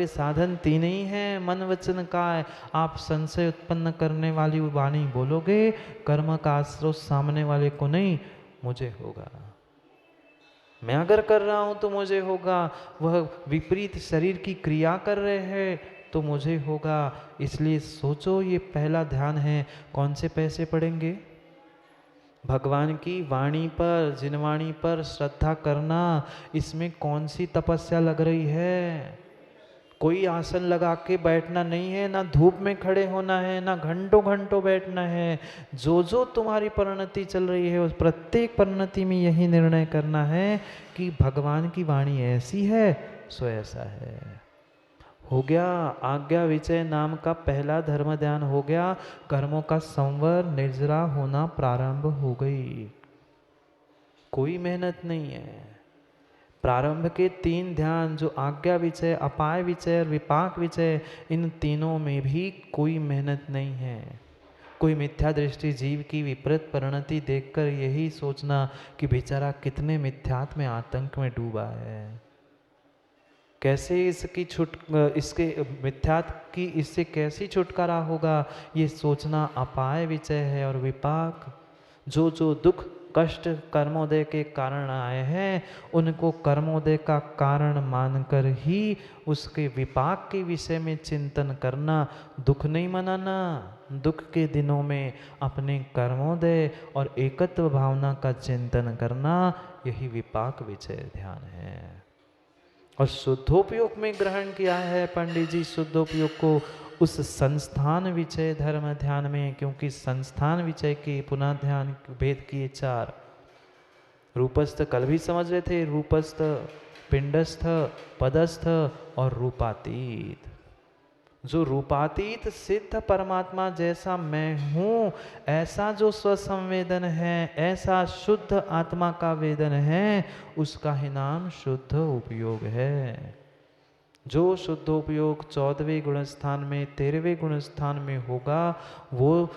के साधन तीन ही हैं, मन वचन काय। आप संशय उत्पन्न करने वाली वाणी बोलोगे, कर्म का आश्रय सामने वाले को नहीं, मुझे होगा। मैं अगर कर रहा हूं तो मुझे होगा, वह विपरीत शरीर की क्रिया कर रहे हैं तो मुझे होगा। इसलिए सोचो, ये पहला ध्यान है। कौन से पैसे पड़ेंगे? भगवान की वाणी पर, जिनवाणी पर श्रद्धा करना। इसमें कौन सी तपस्या लग रही है? कोई आसन लगा के बैठना नहीं है, ना धूप में खड़े होना है, ना घंटों घंटों बैठना है। जो जो तुम्हारी परिणति चल रही है उस प्रत्येक परिणति में यही निर्णय करना है कि भगवान की वाणी ऐसी है सो ऐसा है। हो गया, आज्ञा विचय नाम का पहला धर्म ध्यान हो गया। कर्मों का संवर, निर्जरा होना प्रारंभ हो गई। कोई मेहनत नहीं है। प्रारंभ के तीन ध्यान जो आज्ञा विचय, अपाय विचय और विपाक विचय, इन तीनों में भी कोई मेहनत नहीं है। कोई मिथ्या दृष्टि जीव की विपरीत परिणति देखकर यही सोचना कि बेचारा कितने मिथ्यात्व में, आतंक में डूबा है, कैसे इसकी इसके मिथ्यात्व की इससे कैसी छुटकारा होगा, ये सोचना अपाय विचय है। और विपाक, जो जो दुख कष्ट कर्मोदय के कारण आए हैं उनको कर्मोदय का कारण मानकर ही उसके विपाक के विषय में चिंतन करना। दुख नहीं मनाना, दुख के दिनों में अपने कर्मोदय और एकत्व भावना का चिंतन करना, यही विपाक विचय ध्यान है। और शुद्धोपयोग में ग्रहण किया है पंडित जी शुद्धोपयोग को उस संस्थान विचय धर्म ध्यान में, क्योंकि संस्थान विचय के पुनः ध्यान भेद किए चार। रूपस्थ कल भी समझ रहे थे, रूपस्थ, पिंडस्थ, पदस्थ और रूपातीत। जो रूपातीत सिद्ध परमात्मा जैसा मैं हूँ, ऐसा जो स्वसंवेदन है, ऐसा शुद्ध आत्मा का वेदन है, उसका ही नाम शुद्ध उपयोग है। जो शुद्धोपयोग 14वें गुणस्थान में, 13वें गुणस्थान में होगा, वो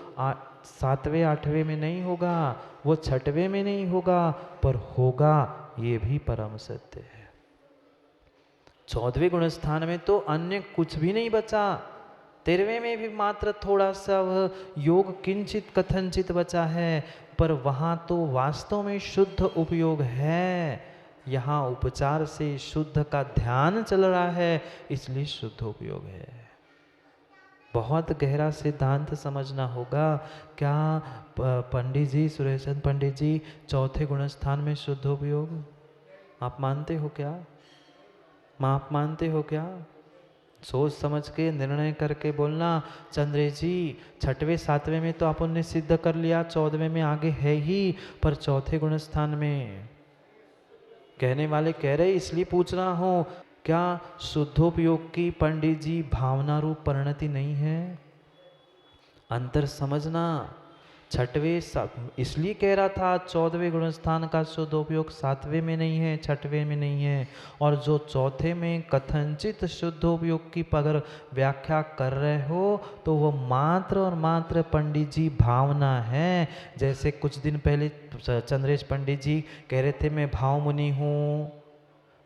7वें 8वें में नहीं होगा, वो 6वें में नहीं होगा, पर होगा ये भी परम सत्य है। 14वें गुणस्थान में तो अन्य कुछ भी नहीं बचा, 13वें में भी मात्र थोड़ा सा वह योग किंचित कथनचित बचा है, पर वहाँ तो वास्तव में शुद्ध उपयोग है। यहाँ उपचार से शुद्ध का ध्यान चल रहा है, इसलिए शुद्ध उपयोग है। बहुत गहरा सिद्धांत समझना होगा। क्या पंडित जी, सुरेशन पंडित जी, 4थे गुणस्थान में शुद्ध उपयोग आप मानते हो क्या? आप मानते हो क्या? सोच समझ के निर्णय करके बोलना। चंद्रेश जी, 6वें 7वें में तो अपन ने सिद्ध कर लिया, 14वें में आगे है ही, पर 4थे गुणस्थान में कहने वाले कह रहे, इसलिए पूछ रहा हूं, क्या शुद्धोपयोग की पंडित जी भावना रूप परिणति नहीं है? अंतर समझना। 6वें इसलिए कह रहा था 14वें गुणस्थान का शुद्धोपयोग 7वें में नहीं है, 6वें में नहीं है। और जो 4थे में कथनचित शुद्धोपयोग की अगर व्याख्या कर रहे हो तो वो मात्र और मात्र पंडित जी भावना है। जैसे कुछ दिन पहले चंद्रेश पंडित जी कह रहे थे मैं भाव मुनि हूँ,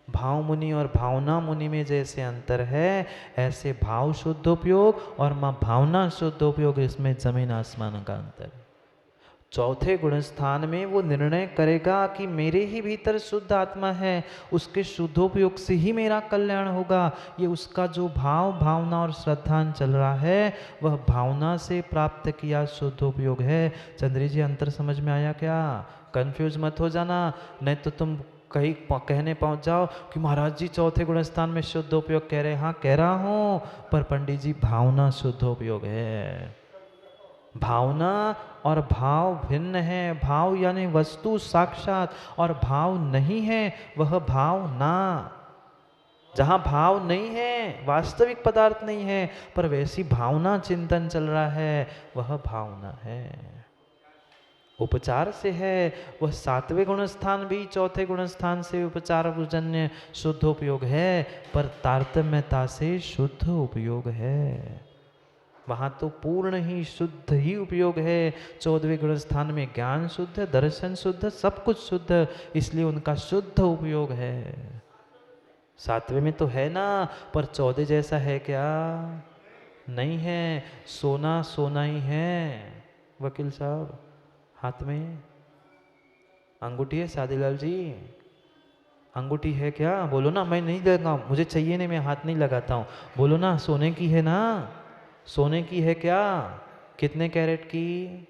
भाव मुनि और भावना मुनि में जैसे अंतर है, ऐसे भाव शुद्धोपयोग और माँ भावना शुद्धोपयोग, इसमें जमीन आसमान का अंतर। 4थे गुणस्थान में वो निर्णय करेगा कि मेरे ही भीतर शुद्ध आत्मा है, उसके शुद्धोपयोग से ही मेरा कल्याण होगा। ये उसका जो भाव भावना और श्रद्धान चल रहा है, वह भावना से प्राप्त किया शुद्धोपयोग है। चंद्री जी, अंतर समझ में आया क्या? कंफ्यूज मत हो जाना, नहीं तो तुम कहीं कहने पहुंच जाओ कि महाराज जी 4थे गुणस्थान में शुद्धोपयोग कह रहे हैं। हाँ कह रहा हूँ, पर पंडित जी भावना शुद्धोपयोग है। भावना और भाव भिन्न है। भाव यानी वस्तु साक्षात, और भाव नहीं है वह भावना। जहां भाव नहीं है, वास्तविक पदार्थ नहीं है, पर वैसी भावना चिंतन चल रहा है, वह भावना है। उपचार से है वह 7वें गुणस्थान भी 4थे गुणस्थान से उपचार जन्य शुद्ध उपयोग है, पर तारतम्यता से शुद्ध उपयोग है। वहाँ तो पूर्ण ही शुद्ध ही उपयोग है। 14वें गुणस्थान में ज्ञान शुद्ध, दर्शन शुद्ध, सब कुछ शुद्ध, इसलिए उनका शुद्ध उपयोग है। सातवें में तो है ना, पर 14 जैसा है क्या? नहीं है। सोना सोना ही है। वकील साहब हाथ में अंगूठी है? सादीलाल जी अंगूठी है क्या? बोलो ना, मैं नहीं लगा, मुझे चाहिए नहीं, मैं हाथ नहीं लगाता हूँ। बोलो ना, सोने की है ना? सोने की है क्या? कितने कैरेट की?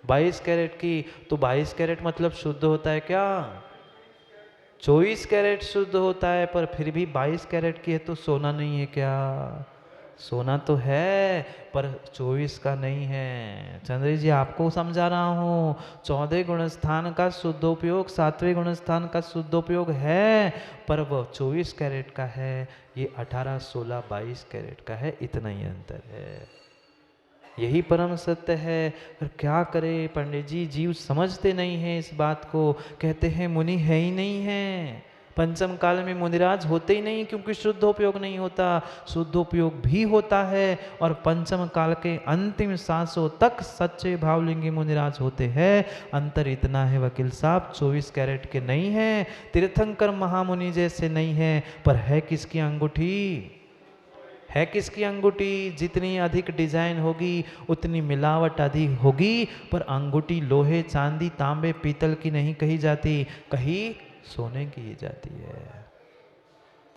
22 कैरेट की। तो 22 कैरेट मतलब शुद्ध होता है क्या? 24 कैरेट शुद्ध होता है, पर फिर भी 22 कैरेट की है तो सोना नहीं है क्या? सोना तो है, पर 24 का नहीं है। चंद्र जी आपको समझा रहा हूँ, 14 गुण स्थान का शुद्धोपयोग 7वें गुण स्थान का शुद्धोपयोग है, पर वो 24 कैरेट का है, ये 18, 16, 22 कैरेट का है, इतना ही अंतर है। यही परम सत्य है। पर क्या करे पंडित जी, जीव समझते नहीं है इस बात को। कहते हैं मुनि है ही नहीं है, पंचम काल में मुनिराज होते ही नहीं, क्योंकि शुद्धोपयोग नहीं होता। शुद्धोपयोग भी होता है, और पंचम काल के अंतिम सांसों तक सच्चे भावलिंगी मुनिराज होते हैं। अंतर इतना है वकील साहब, 24 कैरेट के नहीं है, तीर्थंकर महामुनि जैसे नहीं है, पर है किसकी अंगूठी? है किसकी अंगूठी? जितनी अधिक डिजाइन होगी उतनी मिलावट अधिक होगी, पर अंगूठी लोहे, चांदी, तांबे, पीतल की नहीं कही जाती, कही सोने की ही जाती है।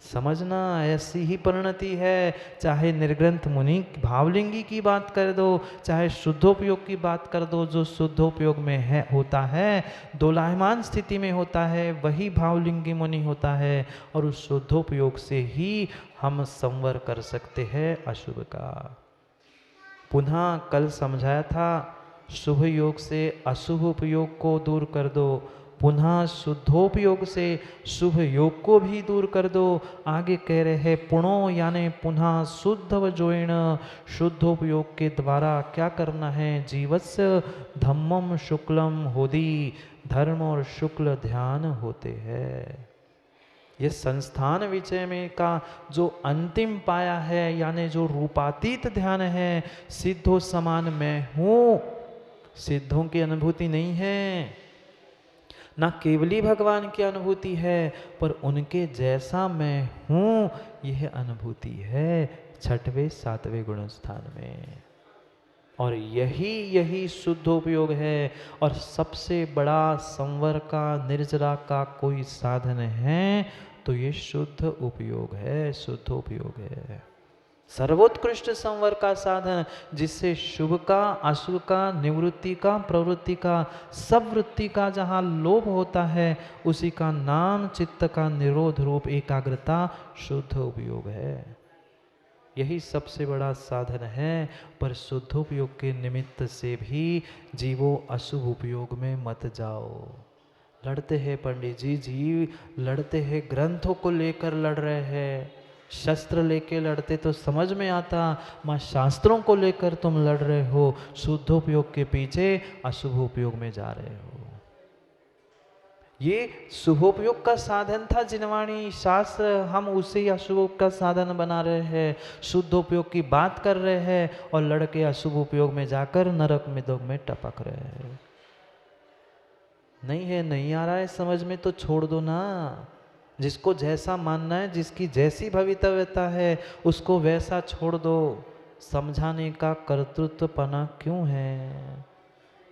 समझना, ऐसी ही परिणति है। चाहे निर्ग्रंथ मुनि भावलिंगी की बात कर दो, चाहे शुद्धोपयोग की बात कर दो, जो शुद्धोपयोग में है होता है, दोलायमान स्थिति में होता है, वही भावलिंगी मुनि होता है, और उस शुद्धोपयोग से ही हम संवर कर सकते हैं अशुभ का। पुनः कल समझाया था, शुभ योग से अशुभ उपयोग को दूर कर दो, पुनः शुद्धोपयोग से शुभ योग को भी दूर कर दो। आगे कह रहे हैं पुणो यानी पुनः शुद्ध व जोइन, शुद्धोपयोग के द्वारा क्या करना है? जीवस्य धम्मम शुक्लम होदी, धर्म और शुक्ल ध्यान होते हैं। ये संस्थान विषय में का जो अंतिम पाया है, यानी जो रूपातीत ध्यान है, सिद्धों समान मैं हूं, सिद्धों की अनुभूति नहीं है, ना केवली भगवान की अनुभूति है, पर उनके जैसा मैं हूं, यह अनुभूति है 6वें 7वें गुण स्थान में। और यही शुद्धोपयोग है। और सबसे बड़ा संवर का, निर्जरा का कोई साधन है तो ये शुद्ध उपयोग है, शुद्धोपयोग है। सर्वोत्कृष्ट संवर का साधन, जिससे शुभ का, अशुभ का, निवृत्ति का, प्रवृत्ति का, सब वृत्ति का जहाँ लोभ होता है, उसी का नाम चित्त का निरोध रूप एकाग्रता शुद्ध उपयोग है। यही सबसे बड़ा साधन है। पर शुद्धोपयोग के निमित्त से भी जीवो अशुभ उपयोग में मत जाओ। लड़ते हैं पंडित जी, जीव लड़ते हैं, ग्रंथों को लेकर लड़ रहे हैं, शस्त्र लेके लड़ते तो समझ में आता, माँ शास्त्रों को लेकर तुम लड़ रहे हो, शुद्धोपयोग के पीछे अशुभ उपयोग में जा रहे हो। ये शुभोपयोग का साधन था जिनवाणी शास्त्र, हम उसे अशुभ का साधन बना रहे हैं, शुद्धोपयोग की बात कर रहे हैं, और लड़के अशुभ उपयोग में जाकर नरक में दो में टपक रहे हैं। नहीं है, नहीं आ रहा है समझ में तो छोड़ दो ना। जिसको जैसा मानना है, जिसकी जैसी भवितव्यता है, उसको वैसा छोड़ दो। समझाने का कर्तृत्वपना क्यों है?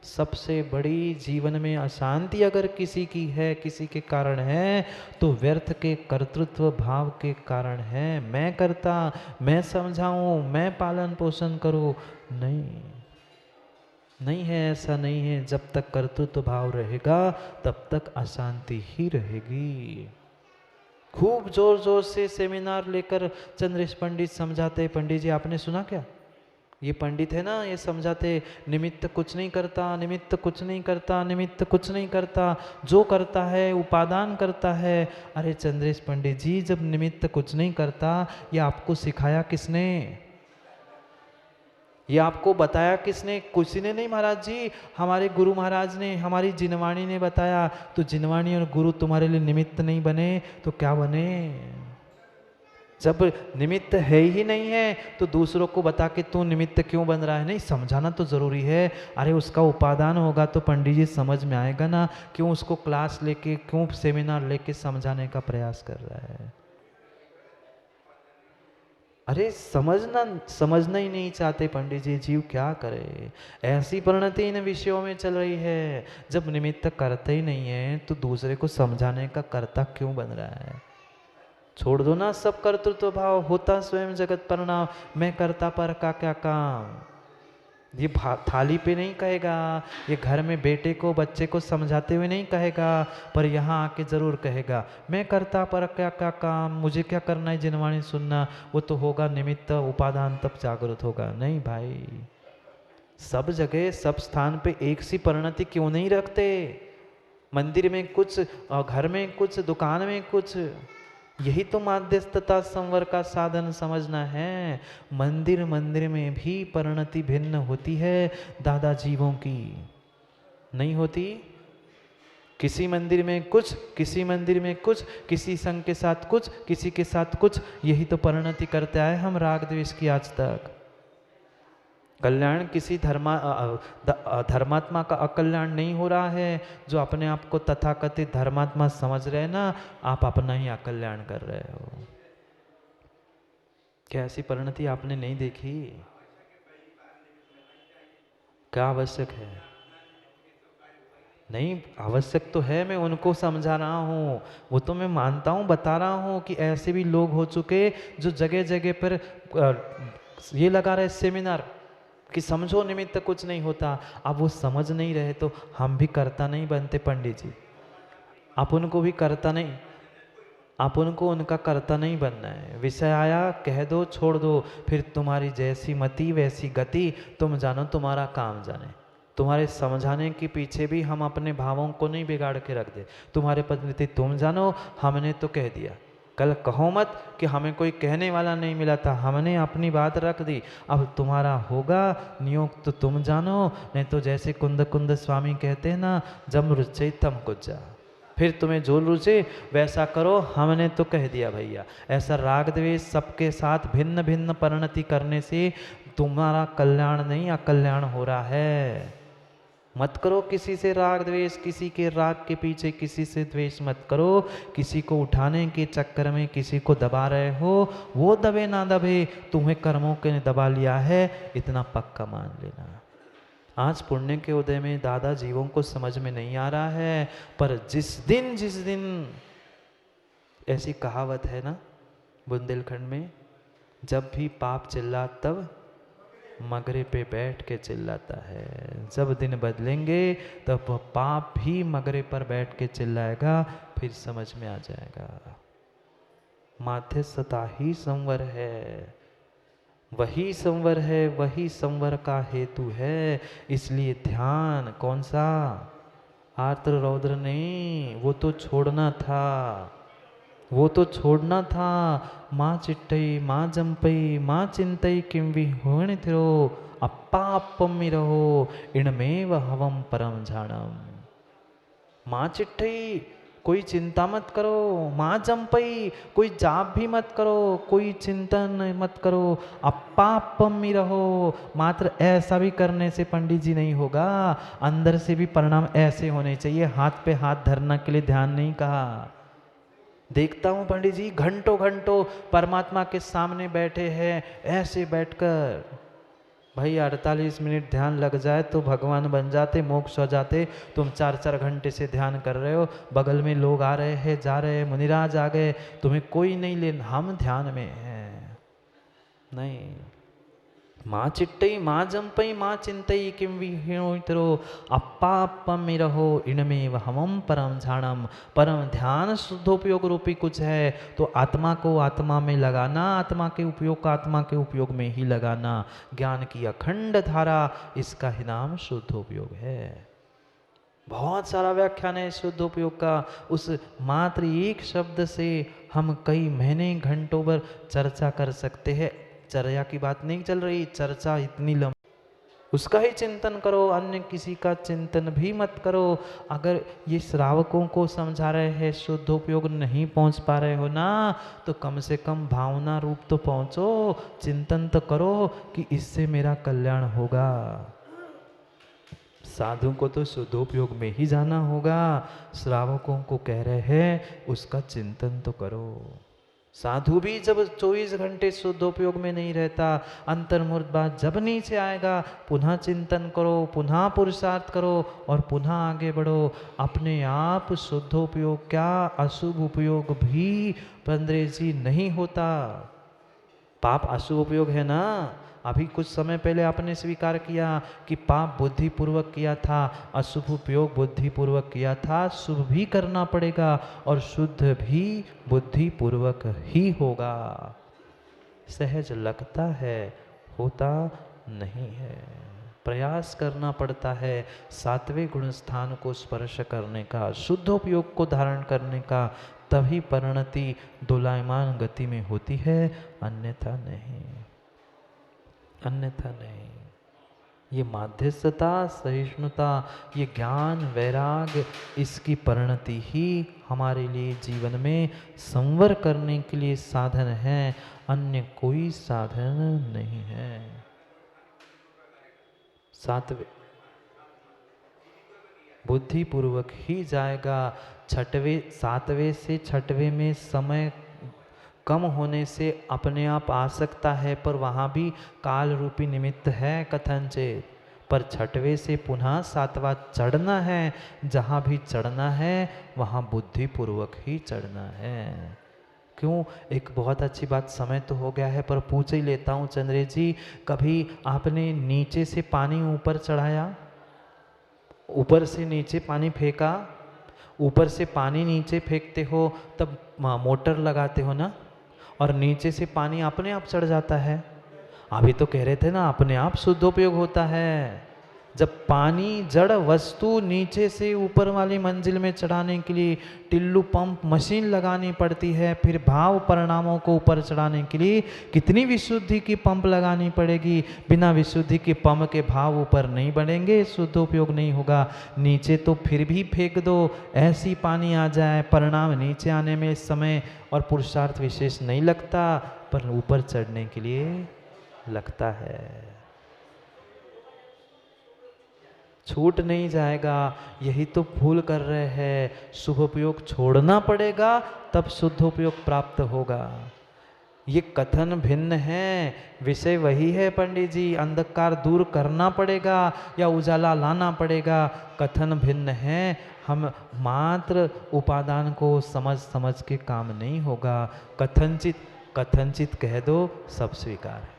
सबसे बड़ी जीवन में अशांति अगर किसी की है, किसी के कारण है, तो व्यर्थ के कर्तृत्व भाव के कारण है। मैं करता, मैं समझाऊं, मैं पालन पोषण करूं, नहीं है, ऐसा नहीं है। जब तक कर्तृत्व भाव रहेगा तब तक अशांति ही रहेगी। खूब जोर जोर से सेमिनार लेकर चंद्रेश पंडित समझाते। पंडित जी आपने सुना क्या? ये पंडित है ना, ये समझाते निमित्त कुछ नहीं करता, निमित्त कुछ नहीं करता, निमित्त कुछ नहीं करता, जो करता है उपादान करता है। अरे चंद्रेश पंडित जी, जब निमित्त कुछ नहीं करता, ये आपको सिखाया किसने? ये आपको बताया किसने? किसी ने नहीं महाराज जी, हमारे गुरु महाराज ने, हमारी जिनवाणी ने बताया। तो जिनवाणी और गुरु तुम्हारे लिए निमित्त नहीं बने तो क्या बने? जब निमित्त है ही नहीं है तो दूसरों को बता के तू निमित्त क्यों बन रहा है, नहीं समझाना तो जरूरी है। अरे उसका उपादान होगा तो पंडित जी समझ में आएगा ना, क्यों उसको क्लास लेके, क्यों सेमिनार लेके समझाने का प्रयास कर रहा है। अरे समझना ही नहीं चाहते पंडित जी, जीव क्या करे। ऐसी परिणति इन विषयों में चल रही है, जब निमित्त करते ही नहीं है तो दूसरे को समझाने का कर्ता क्यों बन रहा है। छोड़ दो ना सब कर्तृत्व भाव, होता स्वयं जगत परिणाम, मैं करता पर का क्या काम। ये थाली पे नहीं कहेगा, ये घर में बेटे को बच्चे को समझाते हुए नहीं कहेगा, पर यहाँ आके जरूर कहेगा मैं करता पर क्या क्या काम, मुझे क्या करना है जिनवाणी सुनना। वो तो होगा निमित्त उपादान, तब जागृत होगा। नहीं भाई, सब जगह सब स्थान पे एक सी परिणति क्यों नहीं रखते। मंदिर में कुछ और घर में कुछ, दुकान में कुछ, यही तो माध्यस्थता संवर का साधन समझना है। मंदिर मंदिर में भी परिणति भिन्न होती है दादा जीवों की, नहीं होती। किसी मंदिर में कुछ, किसी मंदिर में कुछ, किसी संघ के साथ कुछ, किसी के साथ कुछ, यही तो परिणति करते आए हम राग द्वेष की आज तक। कल्याण किसी धर्मात्मा का अकल्याण नहीं हो रहा है। जो अपने आप को तथाकथित धर्मात्मा समझ रहे हैं ना, आप अपना ही अकल्याण कर रहे हो। क्या ऐसी परिणति आपने नहीं देखी? क्या आवश्यक है? नहीं आवश्यक तो है, मैं उनको समझा रहा हूँ, वो तो मैं मानता हूँ, बता रहा हूँ कि ऐसे भी लोग हो चुके जो जगह जगह पर ये लगा रहे सेमिनार कि समझो निमित्त कुछ नहीं होता। अब वो समझ नहीं रहे तो हम भी कर्ता नहीं बनते पंडित जी। आप उनको भी कर्ता नहीं, आप उनको उनका कर्ता नहीं बनना है। विषय आया कह दो छोड़ दो, फिर तुम्हारी जैसी मति वैसी गति, तुम जानो तुम्हारा काम जाने। तुम्हारे समझाने के पीछे भी हम अपने भावों को नहीं बिगाड़ के रख दे। तुम्हारे पद्धति तुम जानो, हमने तो कह दिया। कल कहो मत कि हमें कोई कहने वाला नहीं मिला था, हमने अपनी बात रख दी। अब तुम्हारा होगा नियोग तो तुम जानो, नहीं तो जैसे कुंद कुंद स्वामी कहते हैं ना, जम रुचे तम कुछ जा, फिर तुम्हें जो रुचे वैसा करो, हमने तो कह दिया भैया। ऐसा राग द्वेष सबके साथ भिन्न भिन्न परिणति करने से तुम्हारा कल्याण नहीं अकल्याण हो रहा है। मत करो किसी से राग द्वेष, किसी के राग के पीछे किसी से द्वेष मत करो। किसी को उठाने के चक्कर में किसी को दबा रहे हो, वो दबे ना दबे, तुम्हें कर्मों के ने दबा लिया है, इतना पक्का मान लेना। आज पुण्य के उदय में दादा जीवों को समझ में नहीं आ रहा है, पर जिस दिन ऐसी कहावत है ना बुंदेलखंड में, जब भी पाप चिल्ला तब मगरे पे बैठ के चिल्लाता है। जब दिन बदलेंगे तब पाप भी मगरे पर बैठ के चिल्लाएगा, फिर समझ में आ जाएगा। माध्यस्थता ही संवर है, वही संवर है, वही संवर का हेतु है। इसलिए ध्यान कौन सा, आर्द्र रौद्र नहीं, वो तो छोड़ना था, वो तो छोड़ना था। माँ चिट्टई माँ जंपई माँ चिंतई किम भी होण थियो, अप्पा अप्पम रहो इणमेव हवम परम झाणम। माँ चिट्टई कोई चिंता मत करो, माँ जंपई कोई जाप भी मत करो, कोई चिंतन मत करो, अप्पा अप्पम रहो। मात्र ऐसा भी करने से पंडित जी नहीं होगा, अंदर से भी परिणाम ऐसे होने चाहिए। हाथ पे हाथ धरना के लिए ध्यान नहीं कहा। देखता हूँ पंडित जी घंटों घंटों परमात्मा के सामने बैठे हैं, ऐसे बैठकर। भाई 48 मिनट ध्यान लग जाए तो भगवान बन जाते, मोक्ष हो जाते। तुम 4-4 घंटे से ध्यान कर रहे हो, बगल में लोग आ रहे हैं जा रहे हैं, मुनिराज आ गए, तुम्हें कोई नहीं ले, हम ध्यान में हैं। नहीं, माँ चिट्टई माँ जंपई माँ चिंतई किम विहीणोतरो, अप्पा अप्पम रहो इनमेव हमम परम झाणम। परम ध्यान शुद्धोपयोग रूपी कुछ है, तो आत्मा को आत्मा में लगाना, आत्मा के उपयोग का आत्मा के उपयोग में ही लगाना। ज्ञान की अखंड धारा, इसका ही नाम शुद्धोपयोग है। बहुत सारा व्याख्यान है शुद्धोपयोग का, उस मात्र एक शब्द से हम कई महीने घंटों भर चर्चा कर सकते हैं। चर्या की बात नहीं चल रही, चर्चा इतनी लंबी। उसका ही चिंतन करो, अन्य किसी का चिंतन भी मत करो। अगर ये श्रावकों को समझा रहे हैं, शुद्धोपयोग नहीं पहुंच पा रहे हो ना, तो कम से कम भावना रूप तो पहुंचो, चिंतन तो करो कि इससे मेरा कल्याण होगा। साधु को तो शुद्धोपयोग में ही जाना होगा, श्रावकों को कह रहे हैं उसका चिंतन तो करो। साधु भी जब 24 घंटे शुद्धोपयोग में नहीं रहता, अंतर्मुर्त बात जब नीचे आएगा, पुनः चिंतन करो, पुनः पुरुषार्थ करो और पुनः आगे बढ़ो। अपने आप शुद्धोपयोग क्या, अशुभ उपयोग भी पंद्रे जी नहीं होता। पाप अशुभ उपयोग है ना। अभी कुछ समय पहले आपने स्वीकार किया कि पाप बुद्धिपूर्वक किया था, अशुभ उपयोग बुद्धिपूर्वक किया था। शुभ भी करना पड़ेगा और शुद्ध भी बुद्धिपूर्वक ही होगा। सहज लगता है, होता नहीं है। प्रयास करना पड़ता है 7वें गुण स्थान को स्पर्श करने का, शुद्धोपयोग को धारण करने का, तभी परिणति दोलायमान गति में होती है, अन्यथा नहीं, अन्यथा नहीं। ये माध्यस्थता, सहिष्णुता, ये ज्ञान वैराग, इसकी परिणति ही हमारे लिए जीवन में संवर करने के लिए साधन है, अन्य कोई साधन नहीं है। 7वें बुद्धिपूर्वक ही जाएगा। 7वें से 6वें में समय कम होने से अपने आप आ सकता है, पर वहाँ भी काल रूपी निमित्त है कथनचेत। पर 6वें से पुनः 7वां चढ़ना है, जहाँ भी चढ़ना है वहाँ बुद्धिपूर्वक ही चढ़ना है। क्यों? एक बहुत अच्छी बात, समय तो हो गया है पर पूछ ही लेता हूँ चंद्रे जी, कभी आपने नीचे से पानी ऊपर चढ़ाया? ऊपर से नीचे पानी फेंका? ऊपर से पानी नीचे फेंकते हो तब मोटर लगाते हो ना, और नीचे से पानी अपने आप चढ़ जाता है। अभी तो कह रहे थे ना अपने आप शुद्धोपयोग होता है। जब पानी जड़ वस्तु नीचे से ऊपर वाली मंजिल में चढ़ाने के लिए टिल्लू पंप मशीन लगानी पड़ती है, फिर भाव परिणामों को ऊपर चढ़ाने के लिए कितनी विशुद्धि की पंप लगानी पड़ेगी। बिना विशुद्धि के पंप के भाव ऊपर नहीं बढ़ेंगे, शुद्धोपयोग नहीं होगा। नीचे तो फिर भी फेंक दो, ऐसी पानी आ जाए, परिणाम नीचे आने में समय और पुरुषार्थ विशेष नहीं लगता, पर ऊपर चढ़ने के लिए लगता है। छूट नहीं जाएगा, यही तो भूल कर रहे हैं। शुभोपयोग छोड़ना पड़ेगा तब शुद्धोपयोग प्राप्त होगा। ये कथन भिन्न है, विषय वही है पंडित जी। अंधकार दूर करना पड़ेगा या उजाला लाना पड़ेगा, कथन भिन्न है। हम मात्र उपादान को समझ समझ के काम नहीं होगा। कथनचित कह दो सब स्वीकार है।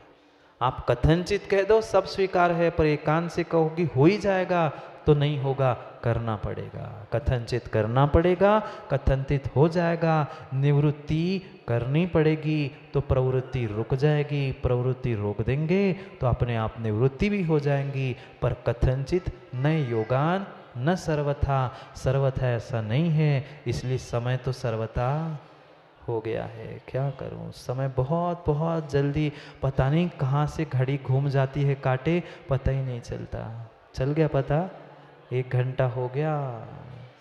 आप कथनचित कह दो सब स्वीकार है, पर एकांत से कहो कि हो ही जाएगा तो नहीं होगा, करना पड़ेगा। कथनचित करना पड़ेगा, कथनचित हो जाएगा। निवृत्ति करनी पड़ेगी तो प्रवृत्ति रुक जाएगी, प्रवृत्ति रोक देंगे तो अपने आप निवृत्ति भी हो जाएंगी। पर कथनचित न योगान न सर्वथा, सर्वथा ऐसा नहीं है। इसलिए समय तो सर्वथा हो गया है, क्या करूं। समय बहुत बहुत जल्दी, पता नहीं कहाँ से घड़ी घूम जाती है काटे, पता ही नहीं चलता। चल गया पता, 1 घंटा हो गया,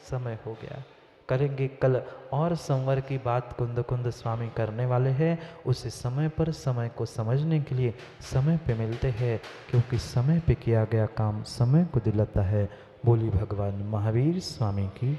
समय हो गया। करेंगे कल और संवर की बात कुंद कुंद स्वामी करने वाले हैं। उस समय पर समय को समझने के लिए समय पे मिलते हैं, क्योंकि समय पे किया गया काम समय को दिलाता है। बोली भगवान महावीर स्वामी की।